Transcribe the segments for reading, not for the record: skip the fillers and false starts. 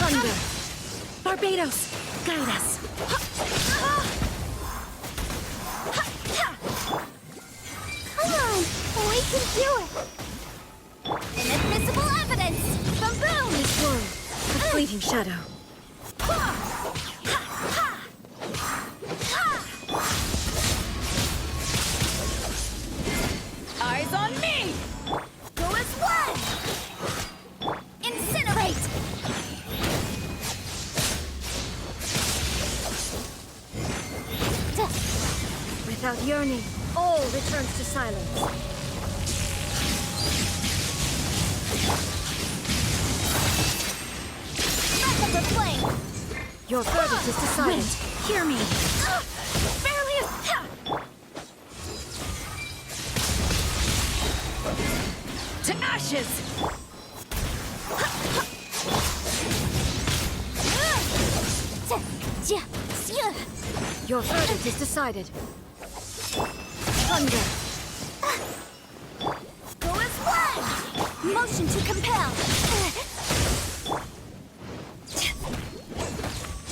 Thunder! Barbados, guide us! Come on, we can do it! Inadmissible evidence! Boom boom! This one, a fleeting shadow. Eyes on me! Go as one! Incinerate! Without yearning, all returns to silence. Breath of the flame! Your verdict is decided. Wind, Hear me. Barely To ashes! Your verdict is decided. Thunder! Go as one! Motion to compel!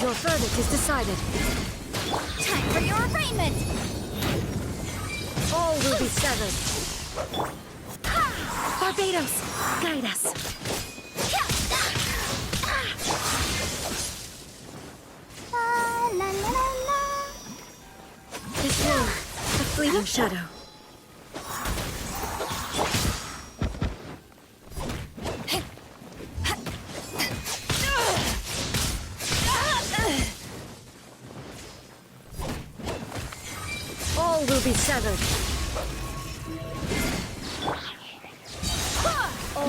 Your verdict is decided. Time for your arraignment! All will be severed. Barbados, guide us. La, la, la, la. This one, a fleeting shadow. All will be severed.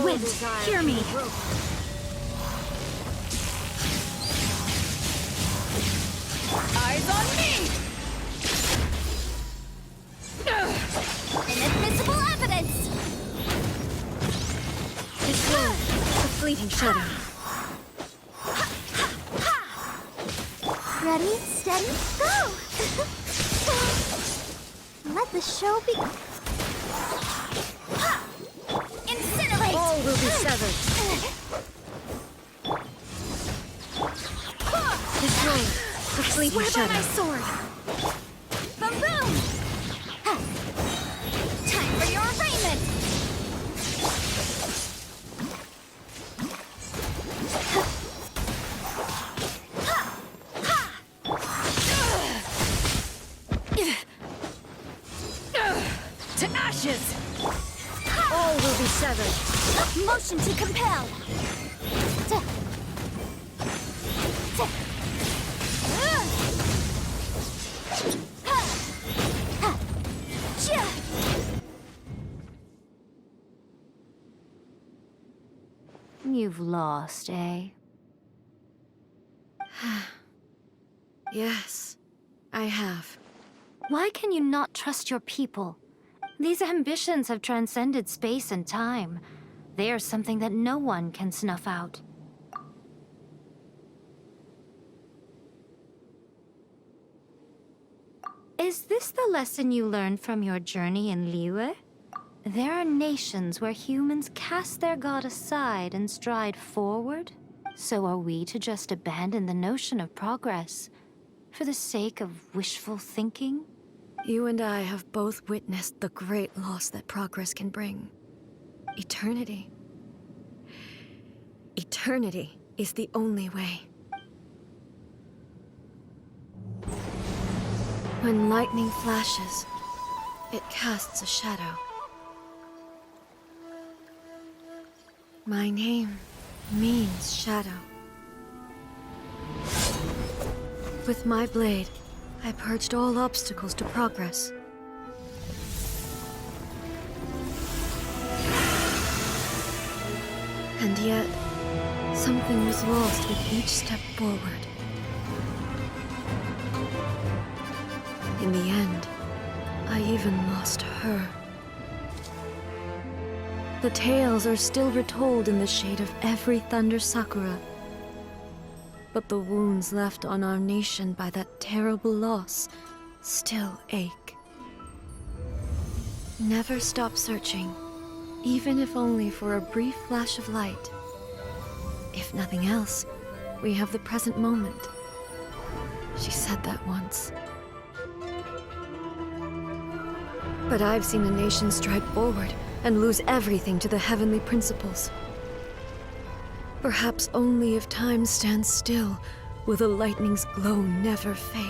Wind, hear me! Eyes on me! Inadmissible evidence! This one, a fleeting shadow. Ready, steady, go! Let the show begin. Incinerate! All will be severed. This one, a fleeting Swear by my shadow. sword! Boom boom! Time for your arraignment! To ashes! All will be severed. Motion to compel! You've lost, eh? Yes, I have. Why can you not trust your people? These ambitions have transcended space and time. They are something that no one can snuff out. Is this the lesson you learned from your journey in Liyue? There are nations where humans cast their god aside and stride forward. So are we to just abandon the notion of progress for the sake of wishful thinking? You and I have both witnessed the great loss that progress can bring. Eternity. Eternity is the only way. When lightning flashes, it casts a shadow. My name means shadow. With my blade, I purged all obstacles to progress. And yet, something was lost with each step forward. In the end, I even lost her. The tales are still retold in the shade of every Thunder Sakura. But the wounds left on our nation by that terrible loss still ache. Never stop searching, even if only for a brief flash of light. If nothing else, we have the present moment. She said that once. But I've seen a nation stride forward and lose everything to the heavenly principles. Perhaps only if time stands still will the lightning's glow never fade.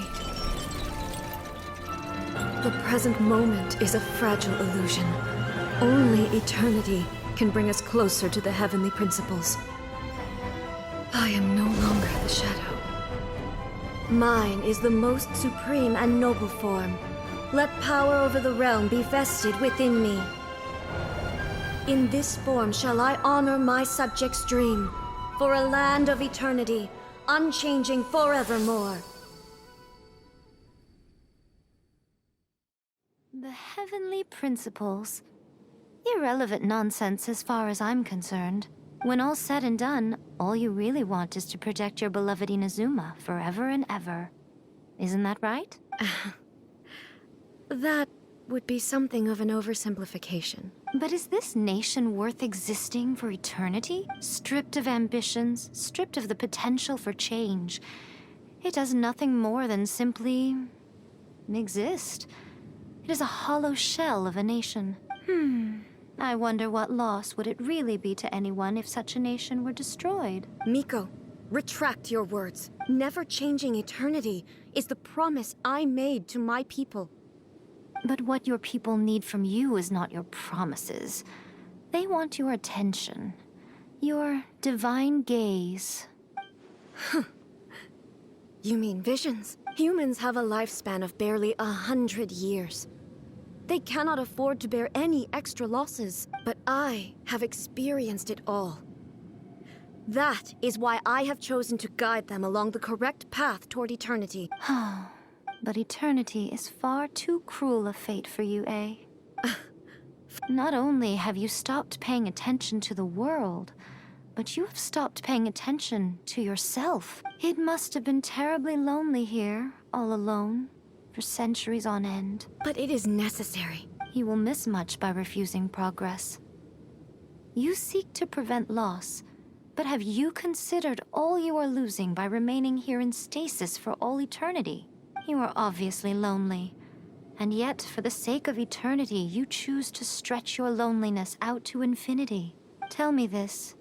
The present moment is a fragile illusion. Only eternity can bring us closer to the heavenly principles. I am no longer the shadow. Mine is the most supreme and noble form. Let power over the realm be vested within me. In this form shall I honor my subjects' dream, for a land of eternity, unchanging forevermore. The heavenly principles. Irrelevant nonsense as far as I'm concerned. When all's said and done, all you really want is to protect your beloved Inazuma forever and ever. Isn't that right? That would be something of an oversimplification. But is this nation worth existing for eternity? Stripped of ambitions, stripped of the potential for change. It does nothing more than simply exist. It is a hollow shell of a nation. I wonder what loss would it really be to anyone if such a nation were destroyed? Miko, retract your words. Never changing eternity is the promise I made to my people. But what your people need from you is not your promises. They want your attention. Your divine gaze. You mean visions? Humans have a lifespan of barely 100 years. They cannot afford to bear any extra losses, but I have experienced it all. That is why I have chosen to guide them along the correct path toward eternity. But eternity is far too cruel a fate for you, eh? Not only have you stopped paying attention to the world, but you have stopped paying attention to yourself. It must have been terribly lonely here, all alone, for centuries on end. But it is necessary. You will miss much by refusing progress. You seek to prevent loss, but have you considered all you are losing by remaining here in stasis for all eternity? You are obviously lonely, and yet, for the sake of eternity, you choose to stretch your loneliness out to infinity. Tell me this.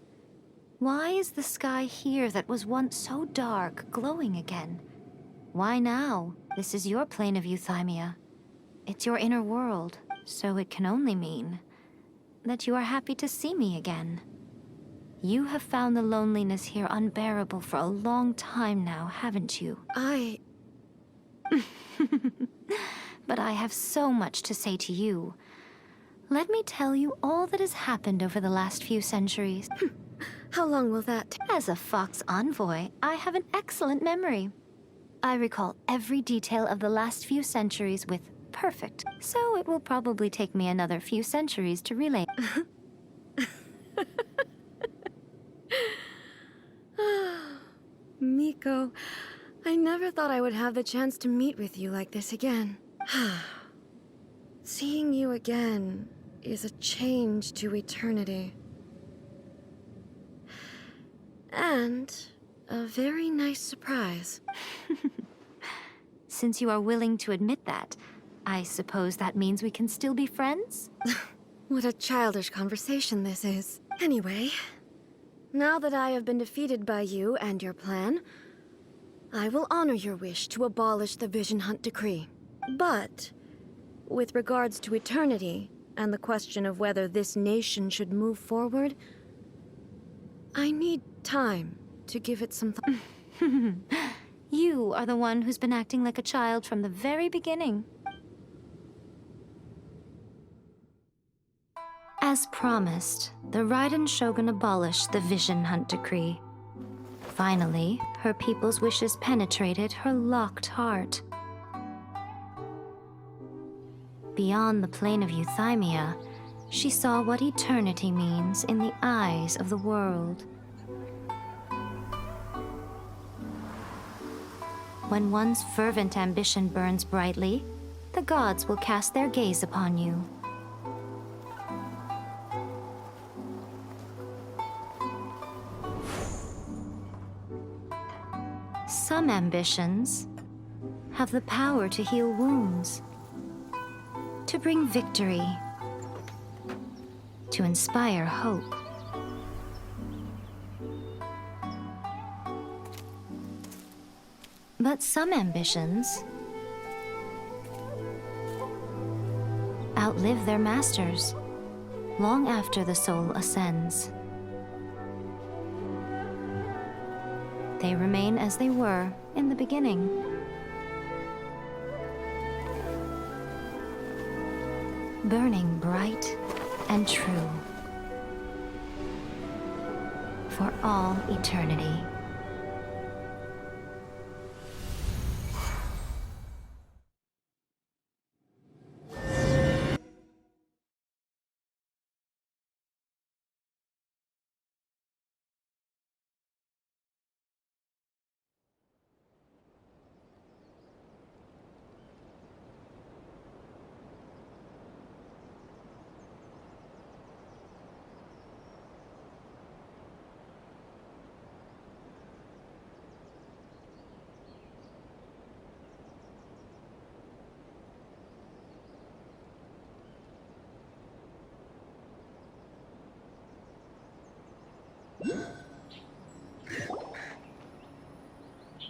Why is the sky here that was once so dark glowing again? Why now? This is your plane of euthymia. It's your inner world, so it can only mean that you are happy to see me again. You have found the loneliness here unbearable for a long time now, haven't you? But I have so much to say to you. Let me tell you all that has happened over the last few centuries. How long will that take? As a Fox envoy, I have an excellent memory. I recall every detail of the last few centuries with perfect, so it will probably take me another few centuries to relay. Miko, I never thought I would have the chance to meet with you like this again. Seeing you again is a change to eternity. And a very nice surprise. Since you are willing to admit that, I suppose that means we can still be friends? What a childish conversation this is. Anyway, now that I have been defeated by you and your plan, I will honor your wish to abolish the Vision Hunt Decree. But, with regards to eternity, and the question of whether this nation should move forward, I need time to give it some thought. You are the one who's been acting like a child from the very beginning. As promised, the Raiden Shogun abolished the Vision Hunt Decree. Finally, her people's wishes penetrated her locked heart. Beyond the plane of euthymia, she saw what eternity means in the eyes of the world. When one's fervent ambition burns brightly, the gods will cast their gaze upon you. Some ambitions have the power to heal wounds, to bring victory, to inspire hope. But some ambitions outlive their masters long after the soul ascends. They remain as they were in the beginning. Burning bright and true for all eternity.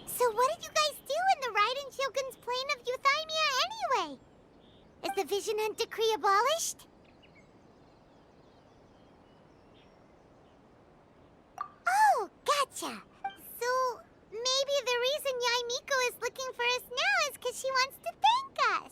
So what did you guys do in the Raiden Shogun's plane of Euthymia anyway? Is the Vision Hunt decree abolished? Oh, gotcha. So maybe the reason Yaimiko is looking for us now is because she wants to thank us.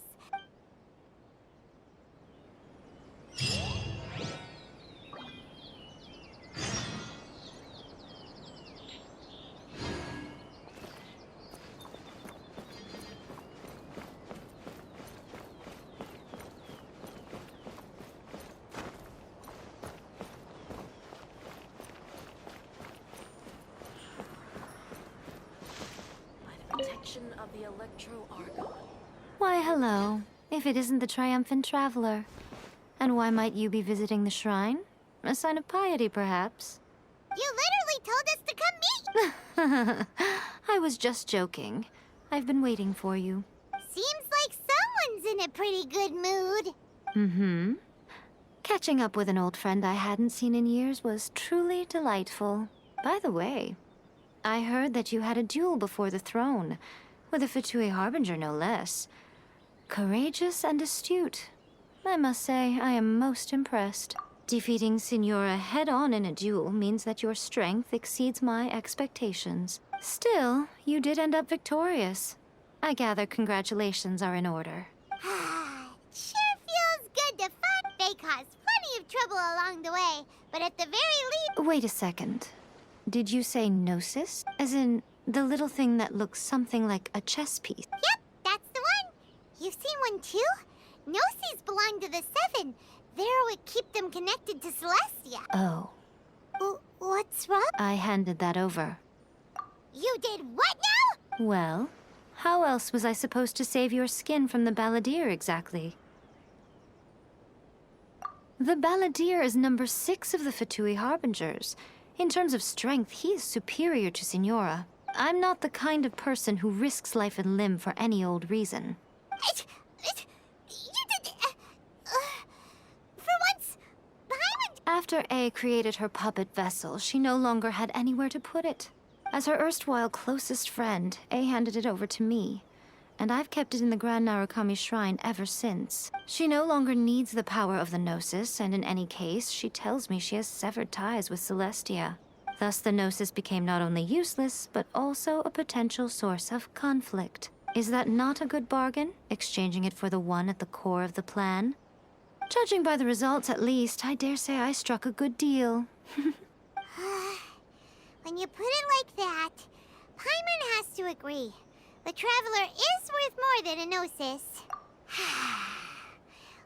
Protection of the Electro-Argon. Why, hello, if it isn't the triumphant traveler. And why might you be visiting the shrine? A sign of piety, perhaps? You literally told us to come meet! I was just joking. I've been waiting for you. Seems like someone's in a pretty good mood. Mm-hmm. Catching up with an old friend I hadn't seen in years was truly delightful. By the way, I heard that you had a duel before the throne, with a Fatui Harbinger no less. Courageous and astute. I must say, I am most impressed. Defeating Signora head-on in a duel means that your strength exceeds my expectations. Still, you did end up victorious. I gather congratulations are in order. Sure feels good to fight. They caused plenty of trouble along the way, but at the very least... Wait a second. Did you say gnosis? As in, the little thing that looks something like a chess piece? Yep, that's the one. You've seen one too? Gnosis belong to the Seven. They're what keep them connected to Celestia. Oh. What's wrong? I handed that over. You did what now? Well, how else was I supposed to save your skin from the Balladeer exactly? The Balladeer is number 6 of the Fatui Harbingers. In terms of strength, he is superior to Signora. I'm not the kind of person who risks life and limb for any old reason. You did... for once, Paimon... After A created her puppet vessel, she no longer had anywhere to put it. As her erstwhile closest friend, A handed it over to me, and I've kept it in the Grand Narukami Shrine ever since. She no longer needs the power of the Gnosis, and in any case, she tells me she has severed ties with Celestia. Thus, the Gnosis became not only useless, but also a potential source of conflict. Is that not a good bargain, exchanging it for the one at the core of the plan? Judging by the results, at least, I dare say I struck a good deal. When you put it like that, Paimon has to agree. The Traveler is worth more than a Gnosis.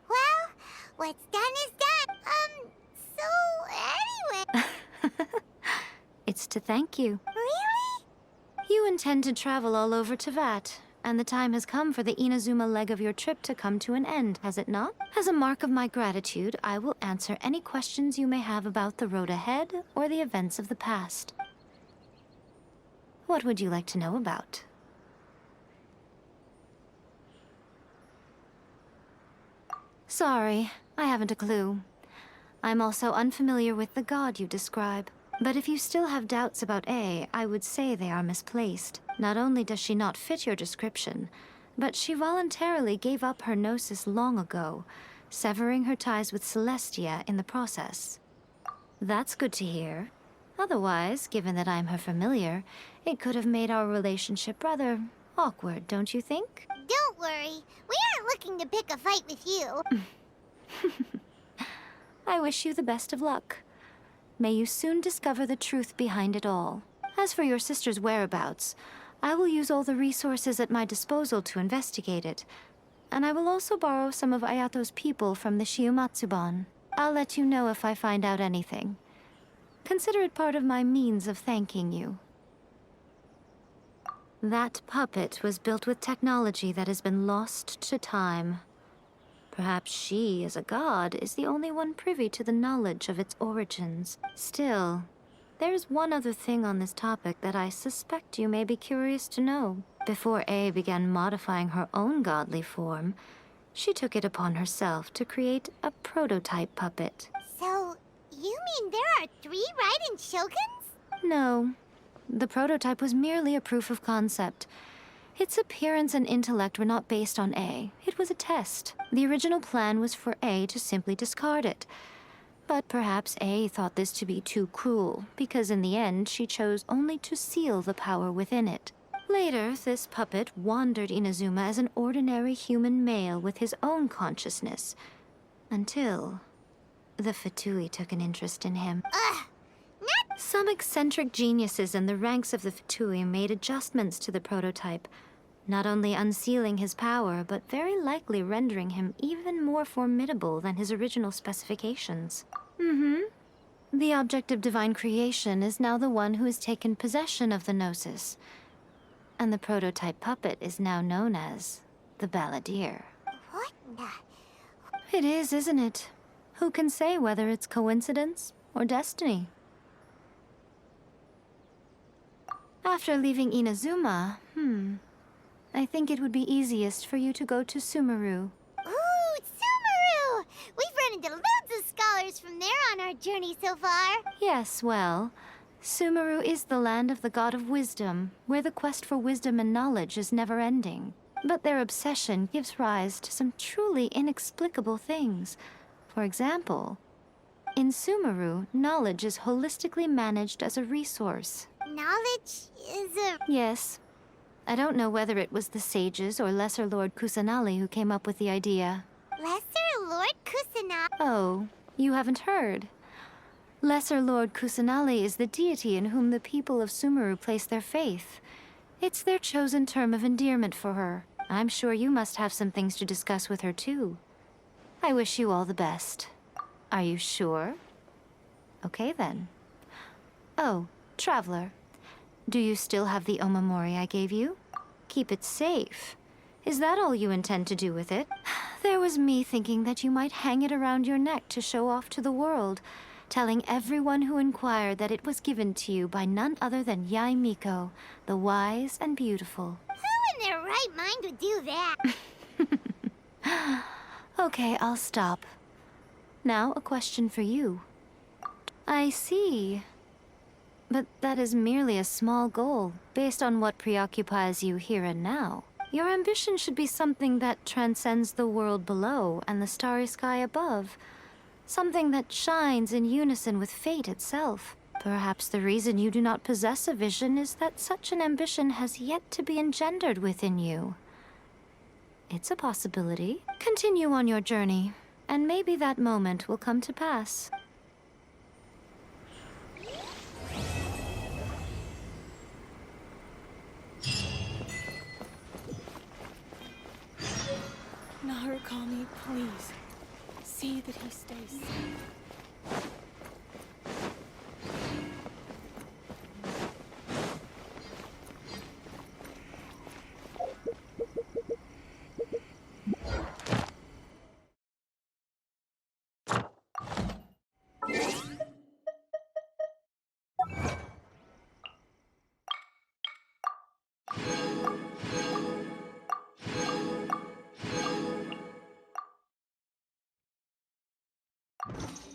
Well, what's done is done. So anyway... It's to thank you. Really? You intend to travel all over Teyvat, and the time has come for the Inazuma leg of your trip to come to an end, has it not? As a mark of my gratitude, I will answer any questions you may have about the road ahead or the events of the past. What would you like to know about? Sorry, I haven't a clue. I'm also unfamiliar with the god you describe. But if you still have doubts about A, I would say they are misplaced. Not only does she not fit your description, but she voluntarily gave up her gnosis long ago, severing her ties with Celestia in the process. That's good to hear. Otherwise, given that I'm her familiar, it could have made our relationship rather awkward, don't you think? Don't worry. We aren't looking to pick a fight with you. I wish you the best of luck. May you soon discover the truth behind it all. As for your sister's whereabouts, I will use all the resources at my disposal to investigate it. And I will also borrow some of Ayato's people from the Shiumatsuban. I'll let you know if I find out anything. Consider it part of my means of thanking you. That puppet was built with technology that has been lost to time. Perhaps she, as a god, is the only one privy to the knowledge of its origins. Still, there's one other thing on this topic that I suspect you may be curious to know. Before A began modifying her own godly form, she took it upon herself to create a prototype puppet. So, you mean there are 3 Raiden Shoguns? No. The prototype was merely a proof of concept. Its appearance and intellect were not based on A. It was a test. The original plan was for A to simply discard it. But perhaps A thought this to be too cruel, because in the end she chose only to seal the power within it. Later, this puppet wandered Inazuma as an ordinary human male with his own consciousness. Until the Fatui took an interest in him. Some eccentric geniuses in the ranks of the Fatui made adjustments to the prototype, not only unsealing his power, but very likely rendering him even more formidable than his original specifications. The object of divine creation is now the one who has taken possession of the Gnosis, and the prototype puppet is now known as the Balladeer. What the... It is, isn't it? Who can say whether it's coincidence or destiny? After leaving Inazuma, I think it would be easiest for you to go to Sumeru. Ooh, Sumeru! We've run into loads of scholars from there on our journey so far. Yes, well, Sumeru is the land of the god of wisdom, where the quest for wisdom and knowledge is never-ending. But their obsession gives rise to some truly inexplicable things. For example, in Sumeru, knowledge is holistically managed as a resource. Knowledge is a... Yes. I don't know whether it was the sages or Lesser Lord Kusanali who came up with the idea. Lesser Lord Kusanali? Oh, you haven't heard. Lesser Lord Kusanali is the deity in whom the people of Sumeru place their faith. It's their chosen term of endearment for her. I'm sure you must have some things to discuss with her too. I wish you all the best. Are you sure? Okay then. Oh, Traveler. Do you still have the omamori I gave you? Keep it safe. Is that all you intend to do with it? There was me thinking that you might hang it around your neck to show off to the world, telling everyone who inquired that it was given to you by none other than Yae Miko, the wise and beautiful. Who in their right mind would do that? Okay, I'll stop. Now, a question for you. I see. But that is merely a small goal, based on what preoccupies you here and now. Your ambition should be something that transcends the world below and the starry sky above. Something that shines in unison with fate itself. Perhaps the reason you do not possess a vision is that such an ambition has yet to be engendered within you. It's a possibility. Continue on your journey, and maybe that moment will come to pass. Narukami, please. See that he stays safe. Huh?